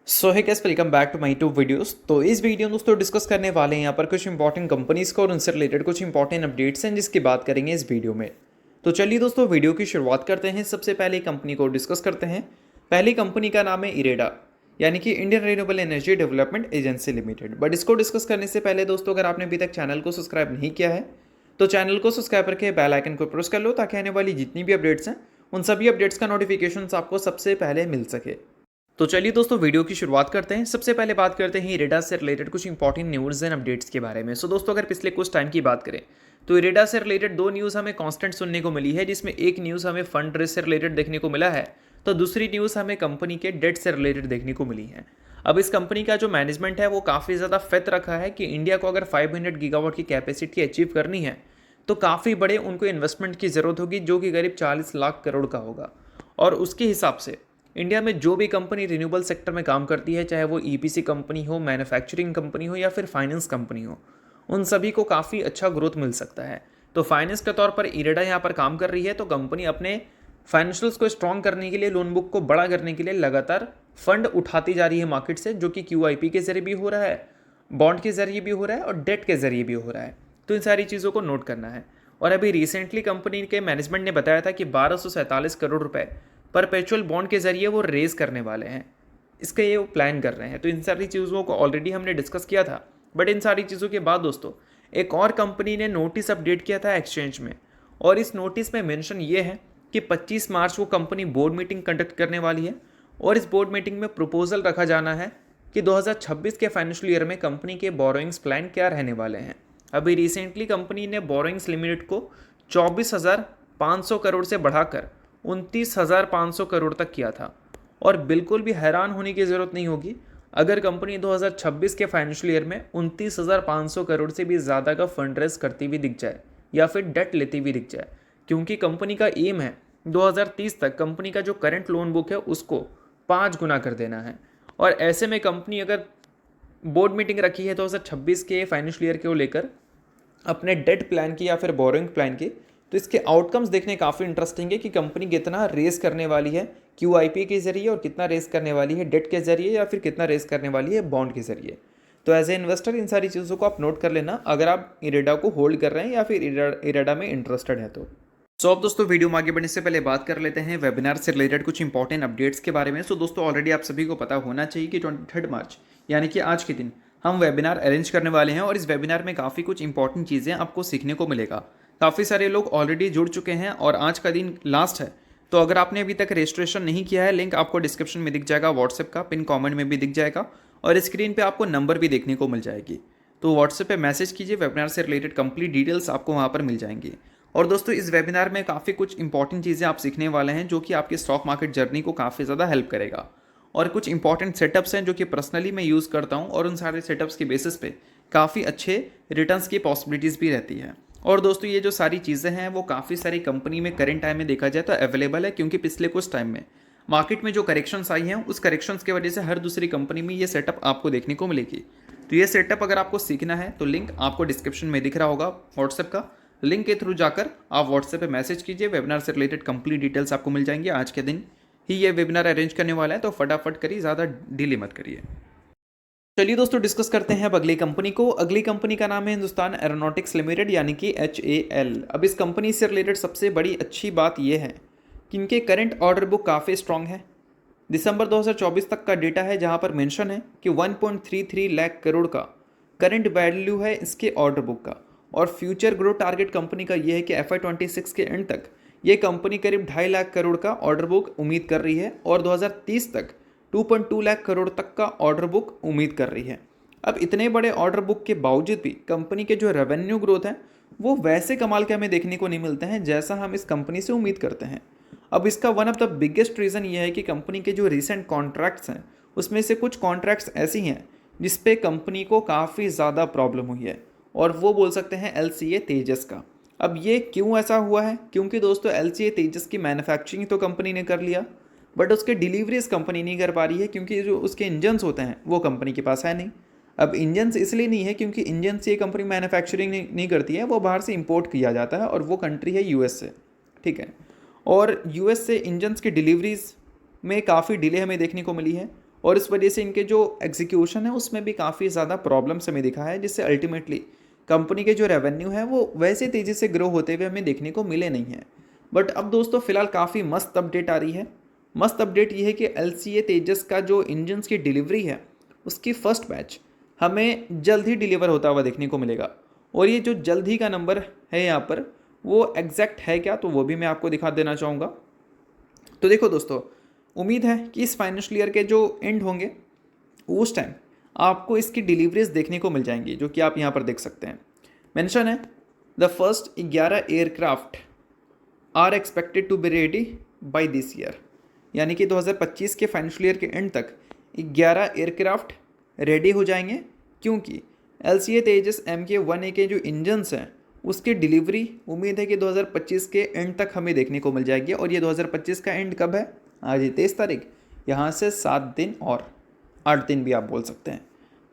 So hi guys, welcome back to my two videos. तो इस video में दोस्तों डिस्कस करने वाले हैं यहाँ पर कुछ इंपॉर्टेंट कंपनीज को और उनसे रिलेटेड कुछ इंपॉर्टेंट अपडेट्स हैं जिसकी बात करेंगे इस वीडियो में। तो चलिए दोस्तों वीडियो की शुरुआत करते हैं। सबसे पहले कंपनी को डिस्कस करते हैं। पहली कंपनी का नाम है इरेडा, यानी कि Indian renewable energy development agency limited. But इसको डिस्कस करने से पहले दोस्तों, अगर आपने अभी तक चैनल को सब्सक्राइब नहीं किया है तो चैनल को सब्सक्राइब करके बेल आइकन को प्रेस कर लो, ताकि आने वाली जितनी भी अपडेट्स हैं उन सभी अपडेट्स का नोटिफिकेशन आपको सबसे पहले मिल सके। तो चलिए दोस्तों वीडियो की शुरुआत करते हैं। सबसे पहले बात करते हैं इरेडा से रिलेटेड कुछ इंपॉर्टेंट न्यूज़ एंड अपडेट्स के बारे में। सो दोस्तों, अगर पिछले कुछ टाइम की बात करें तो इरेडा से रिलेटेड दो न्यूज़ हमें कांस्टेंट सुनने को मिली है, जिसमें एक न्यूज़ हमें फंड रेज से रिलेटेड देखने को मिला है, तो दूसरी न्यूज़ हमें कंपनी के डेट से रिलेटेड देखने को मिली है। अब इस कंपनी का जो मैनेजमेंट है वो काफ़ी ज़्यादा फेथ रखा है कि इंडिया को अगर 500 गीगावाट की कैपेसिटी अचीव करनी है तो काफ़ी बड़े उनको इन्वेस्टमेंट की ज़रूरत होगी, जो कि करीब 40 लाख करोड़ का होगा। और उसके हिसाब से इंडिया में जो भी कंपनी रिन्यूएबल सेक्टर में काम करती है, चाहे वो ईपीसी कंपनी हो, मैन्युफैक्चरिंग कंपनी हो या फिर फाइनेंस कंपनी हो, उन सभी को काफ़ी अच्छा ग्रोथ मिल सकता है। तो फाइनेंस के तौर पर इरेडा यहाँ पर काम कर रही है। तो कंपनी अपने फाइनेंशियल्स को स्ट्रॉन्ग करने के लिए, लोन बुक को बड़ा करने के लिए लगातार फंड उठाती जा रही है मार्केट से, जो कि क्यूआईपी के जरिए भी हो रहा है, बॉन्ड के जरिए भी हो रहा है और डेट के जरिए भी हो रहा है। तो इन सारी चीज़ों को नोट करना है। और अभी रिसेंटली कंपनी के मैनेजमेंट ने बताया था कि 1247 करोड़ रुपए परपेचुअल बॉन्ड के जरिए वो रेज करने वाले हैं, इसके ये वो प्लान कर रहे हैं। तो इन सारी चीज़ों को ऑलरेडी हमने डिस्कस किया था। बट इन सारी चीज़ों के बाद दोस्तों, एक और कंपनी ने नोटिस अपडेट किया था एक्सचेंज में, और इस नोटिस में मेंशन ये है कि 25 मार्च को कंपनी बोर्ड मीटिंग कंडक्ट करने वाली है, और इस बोर्ड मीटिंग में प्रपोजल रखा जाना है कि 2026 के फाइनेंशियल ईयर में कंपनी के बोरोइंग्स प्लान क्या रहने वाले हैं। अभी रिसेंटली कंपनी ने बोरोइंग्स लिमिट को 24,500 करोड़ से बढ़ाकर 29,500 करोड़ तक किया था। और बिल्कुल भी हैरान होने की ज़रूरत नहीं होगी अगर कंपनी 2026 के फाइनेंशियल ईयर में 29,500 करोड़ से भी ज़्यादा का फंड रेज करती हुई दिख जाए या फिर डेट लेती हुई दिख जाए, क्योंकि कंपनी का एम है 2030 तक कंपनी का जो करंट लोन बुक है उसको 5 गुना कर देना है। और ऐसे में कंपनी अगर बोर्ड मीटिंग रखी है 2026 के फाइनेंशियल ईयर को लेकर अपने डेट प्लान की या फिर बोरोइंग प्लान की, तो इसके आउटकम्स देखने काफ़ी इंटरेस्टिंग है कि कंपनी कितना रेस करने वाली है क्यूआईपी के जरिए, और कितना रेस करने वाली है डेट के जरिए, या फिर कितना रेस करने वाली है बॉन्ड के जरिए। तो एज ए इन्वेस्टर इन सारी चीज़ों को आप नोट कर लेना अगर आप इरेडा को होल्ड कर रहे हैं या फिर इरेडा में इंटरेस्टेड है तो। सो अब दोस्तों वीडियो में आगे बढ़ने से पहले बात कर लेते हैं वेबिनार से रिलेटेड कुछ इंपॉर्टेंट अपडेट्स के बारे में। सो दोस्तों, ऑलरेडी आप सभी को पता होना चाहिए कि 23 मार्च यानी कि आज के दिन हम वेबिनार अरेंज करने वाले हैं, और इस वेबिनार में काफ़ी कुछ इंपॉर्टेंट चीज़ें आपको सीखने को मिलेगा। काफ़ी सारे लोग ऑलरेडी जुड़ चुके हैं और आज का दिन लास्ट है। तो अगर आपने अभी तक रजिस्ट्रेशन नहीं किया है, लिंक आपको डिस्क्रिप्शन में दिख जाएगा, व्हाट्सएप का पिन कमेंट में भी दिख जाएगा, और स्क्रीन पे आपको नंबर भी देखने को मिल जाएगी। तो व्हाट्सएप पे मैसेज कीजिए, वेबिनार से रिलेटेड कंप्लीट डिटेल्स आपको वहाँ पर मिल जाएंगी। और दोस्तों, इस वेबिनार में काफ़ी कुछ इंपॉर्टेंट चीज़ें आप सीखने वाले हैं, जो कि आपकी स्टॉक मार्केट जर्नी को काफ़ी ज़्यादा हेल्प करेगा। और कुछ इंपॉर्टेंट सेटअप्स हैं जो कि पर्सनली मैं यूज़ करता हूँ, और उन सारे सेटअप्स के बेसिस पे काफ़ी अच्छे रिटर्न्स की पॉसिबिलिटीज़ भी रहती है। और दोस्तों, ये जो सारी चीज़ें हैं वो काफ़ी सारी कंपनी में करंट टाइम में देखा जाए तो अवेलेबल है, क्योंकि पिछले कुछ टाइम में मार्केट में जो करेक्शंस आई हैं उस करेक्शंस की वजह से हर दूसरी कंपनी में ये सेटअप आपको देखने को मिलेगी। तो ये सेटअप अगर आपको सीखना है तो लिंक आपको डिस्क्रिप्शन में दिख रहा होगा, व्हाट्सएप का लिंक के थ्रू जाकर आप व्हाट्सएप पे मैसेज कीजिए, वेबिनार से रिलेटेड कंप्लीट डिटेल्स आपको मिल जाएंगे। आज के दिन ही ये वेबिनार अरेंज करने वाला है, तो फटाफट करिए, ज़्यादा डिले मत करिए। चलिए दोस्तों, डिस्कस करते हैं अब अगली कंपनी को। अगली कंपनी का नाम है हिंदुस्तान एरोनॉटिक्स लिमिटेड, यानी कि HAL। अब इस कंपनी से रिलेटेड सबसे बड़ी अच्छी बात यह है कि इनके करंट ऑर्डर बुक काफ़ी स्ट्रांग है। दिसंबर 2024 तक का डेटा है, जहां पर मेंशन है कि 1.33 लाख करोड़ का करंट वैल्यू है इसके ऑर्डर बुक का। और फ्यूचर ग्रोथ टारगेट कंपनी का यह है कि FY26 के एंड तक ये कंपनी करीब 2.5 लाख करोड़ का ऑर्डर बुक उम्मीद कर रही है, और 2030 तक 2.2 लाख करोड़ तक का ऑर्डर बुक उम्मीद कर रही है। अब इतने बड़े ऑर्डर बुक के बावजूद भी कंपनी के जो रेवेन्यू ग्रोथ है वो वैसे कमाल के हमें देखने को नहीं मिलते हैं जैसा हम इस कंपनी से उम्मीद करते हैं। अब इसका one of the biggest reason ये है कि कंपनी के जो रिसेंट कॉन्ट्रैक्ट्स हैं उसमें से कुछ कॉन्ट्रैक्ट्स ऐसी हैं जिसपे कंपनी को काफ़ी ज़्यादा प्रॉब्लम हुई है, और वो बोल सकते हैं LCA तेजस का। अब ये क्यों ऐसा हुआ है? क्योंकि दोस्तों, LCA तेजस की मैन्युफैक्चरिंग तो कंपनी ने कर लिया, बट उसके डिलीवरीज कंपनी नहीं कर पा रही है, क्योंकि जो उसके इंजन्स होते हैं वो कंपनी के पास है नहीं। अब इंजन्स इसलिए नहीं है क्योंकि इंजन्स ये कंपनी मैन्युफैक्चरिंग नहीं करती है, वो बाहर से इंपोर्ट किया जाता है, और वो कंट्री है US से, ठीक है। और US से इंजन्स की डिलीवरीज में काफ़ी डिले हमें देखने को मिली है, और इस वजह से इनके जो एग्जीक्यूशन है उसमें भी काफ़ी ज़्यादा प्रॉब्लम्स हमें दिखा है, जिससे अल्टीमेटली कंपनी के जो रेवेन्यू है वो वैसे तेज़ी से ग्रो होते हुए हमें देखने को मिले नहीं हैं। बट अब दोस्तों फिलहाल काफ़ी मस्त अपडेट आ रही है। मस्त अपडेट ये है कि LCA तेजस का जो इंजन्स की डिलीवरी है उसकी फर्स्ट बैच हमें जल्द ही डिलीवर होता हुआ देखने को मिलेगा। और ये जो जल्द ही का नंबर है यहाँ पर वो एग्जैक्ट है क्या, तो वो भी मैं आपको दिखा देना चाहूँगा। तो देखो दोस्तों, उम्मीद है कि इस फाइनेंशियल ईयर के जो एंड होंगे उस टाइम आपको इसकी डिलीवरीज देखने को मिल जाएंगी, जो कि आप यहाँ पर देख सकते हैं। मेंशन है the first 11 aircraft are expected to be ready by this year, यानी कि 2025 के फाइनेंशियल ईयर के एंड तक 11 एयरक्राफ्ट रेडी हो जाएंगे, क्योंकि LCA तेजस Mk-1A के जो इंजन्स हैं उसकी डिलीवरी उम्मीद है कि 2025 के एंड तक हमें देखने को मिल जाएगी। और ये 2025 का एंड कब है? आज 23 तारीख, यहाँ से 7 दिन और 8 दिन भी आप बोल सकते हैं।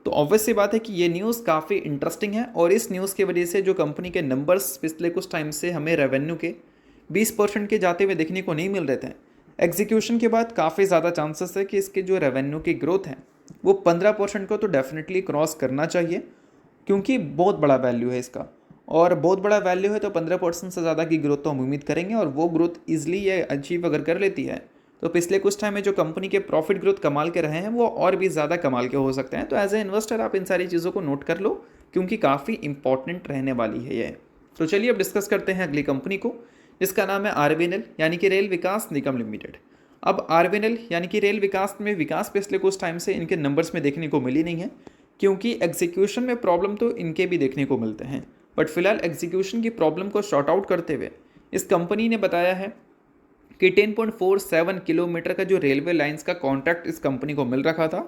तो ऑब्वियस सी बात है कि ये न्यूज़ काफ़ी इंटरेस्टिंग है, और इस न्यूज़ की वजह से जो कंपनी के नंबर्स पिछले कुछ टाइम से हमें रेवेन्यू के 20% के जाते हुए देखने को नहीं मिल रहे थे, एग्जीक्यूशन के बाद काफ़ी ज़्यादा चांसेस है कि इसके जो रेवेन्यू की ग्रोथ है वो 15% को तो डेफिनेटली क्रॉस करना चाहिए, क्योंकि बहुत बड़ा वैल्यू है इसका। और बहुत बड़ा वैल्यू है तो 15% से ज़्यादा की ग्रोथ तो हम उम्मीद करेंगे, और वो ग्रोथ ईजिली ये अचीव अगर कर लेती है तो पिछले कुछ टाइम में जो कंपनी के प्रॉफिट ग्रोथ कमाल के रहे हैं वो और भी ज़्यादा कमाल के हो सकते हैं। तो एज ए इन्वेस्टर आप इन सारी चीज़ों को नोट कर लो, क्योंकि काफ़ी इंपॉर्टेंट रहने वाली है ये। तो चलिए अब डिस्कस करते हैं अगली कंपनी को, जिसका नाम है RVNL यानी कि रेल विकास निगम लिमिटेड। अब RVNL यानी कि रेल विकास में विकास पिछले कुछ टाइम से इनके नंबर्स में देखने को मिली नहीं है, क्योंकि एग्जीक्यूशन में प्रॉब्लम तो इनके भी देखने को मिलते हैं। बट फिलहाल एग्जीक्यूशन की प्रॉब्लम को शॉर्ट आउट करते हुए इस कंपनी ने बताया है कि 10.47 किलोमीटर का जो रेलवे लाइंस का कॉन्ट्रैक्ट इस कंपनी को मिल रखा था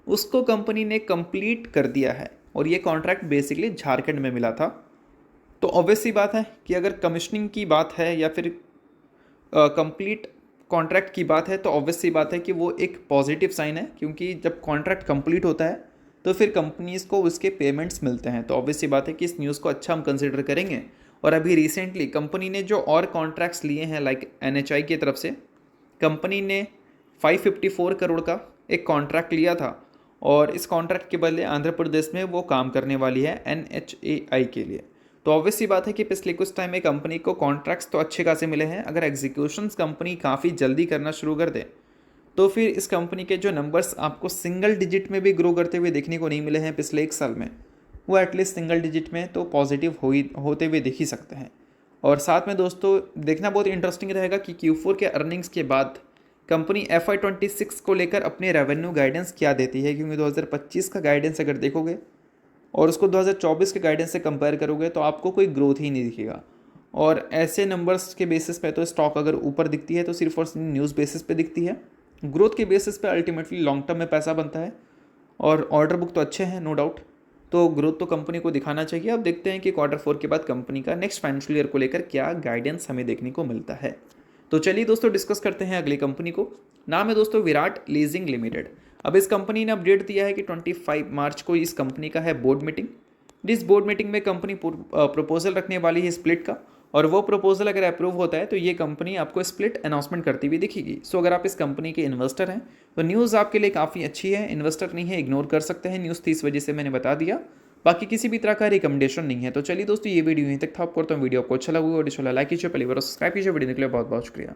उसको कंपनी ने कंप्लीट कर दिया है, और ये कॉन्ट्रैक्ट बेसिकली झारखंड में मिला था। तो ऑब्वियस सी बात है कि अगर कमिश्निंग की बात है या फिर कंप्लीट कॉन्ट्रैक्ट की बात है तो ऑब्वियस सी बात है कि वो एक पॉजिटिव साइन है, क्योंकि जब कॉन्ट्रैक्ट कंप्लीट होता है तो फिर कंपनीज़ को उसके पेमेंट्स मिलते हैं। तो ऑब्वियस सी बात है कि इस न्यूज़ को अच्छा हम कंसिडर करेंगे। और अभी रिसेंटली कंपनी ने जो और कॉन्ट्रैक्ट्स लिए हैं लाइक NHI की तरफ से कंपनी ने 554 करोड़ का एक कॉन्ट्रैक्ट लिया था, और इस कॉन्ट्रैक्ट के बदले आंध्र प्रदेश में वो काम करने वाली है NHAI के लिए। तो ऑब्वियस सी बात है कि पिछले कुछ टाइम में कंपनी को कॉन्ट्रैक्ट्स तो अच्छे खासे मिले हैं। अगर एग्जीक्यूशंस कंपनी काफ़ी जल्दी करना शुरू कर दे तो फिर इस कंपनी के जो नंबर्स आपको सिंगल डिजिट में भी ग्रो करते हुए देखने को नहीं मिले हैं पिछले 1 साल में, वो एटलीस्ट सिंगल डिजिट में तो पॉजिटिव होते हुए देख ही सकते हैं। और साथ में दोस्तों देखना बहुत इंटरेस्टिंग रहेगा कि Q4 के अर्निंग्स के बाद कंपनी FY26 को लेकर अपने रेवेन्यू गाइडेंस क्या देती है, क्योंकि 2025 का गाइडेंस अगर देखोगे और उसको 2024 के गाइडेंस से कंपेयर करोगे तो आपको कोई ग्रोथ ही नहीं दिखेगा। और ऐसे नंबर्स के बेसिस पे तो स्टॉक अगर ऊपर दिखती है तो सिर्फ और सिर्फ न्यूज़ बेसिस पे दिखती है। ग्रोथ के बेसिस पे अल्टीमेटली लॉन्ग टर्म में पैसा बनता है, और ऑर्डर बुक तो अच्छे हैं नो डाउट, तो ग्रोथ तो कंपनी को दिखाना चाहिए। अब देखते हैं कि Q4 के बाद कंपनी का नेक्स्ट फाइनेंशियल ईयर को लेकर क्या गाइडेंस हमें देखने को मिलता है। तो चलिए दोस्तों डिस्कस करते हैं अगली कंपनी को। नाम है दोस्तों विराट लीजिंग लिमिटेड। अब इस कंपनी ने अपडेट दिया है कि 25 मार्च को इस कंपनी का है बोर्ड मीटिंग। जिस बोर्ड मीटिंग में कंपनी प्रपोजल रखने वाली है स्प्लिट का, और वो प्रपोजल अगर अप्रूव होता है तो ये कंपनी आपको स्प्लिट अनाउंसमेंट करती हुई दिखेगी। सो अगर आप इस कंपनी के इन्वेस्टर हैं तो न्यूज़ आपके लिए काफ़ी अच्छी है। इन्वेस्टर नहीं है इग्नोर कर सकते हैं न्यूज़, 30 वजह से मैंने बता दिया, बाकी किसी भी तरह का रिकमेंडेशन नहीं है। तो चलिए दोस्तों ये वीडियो यहीं तक था। आपको तो वीडियो आपको अच्छा लगा और लाइक कीजिए, पहली बार सब्सक्राइब कीजिए। वीडियो के लिए बहुत बहुत शुक्रिया।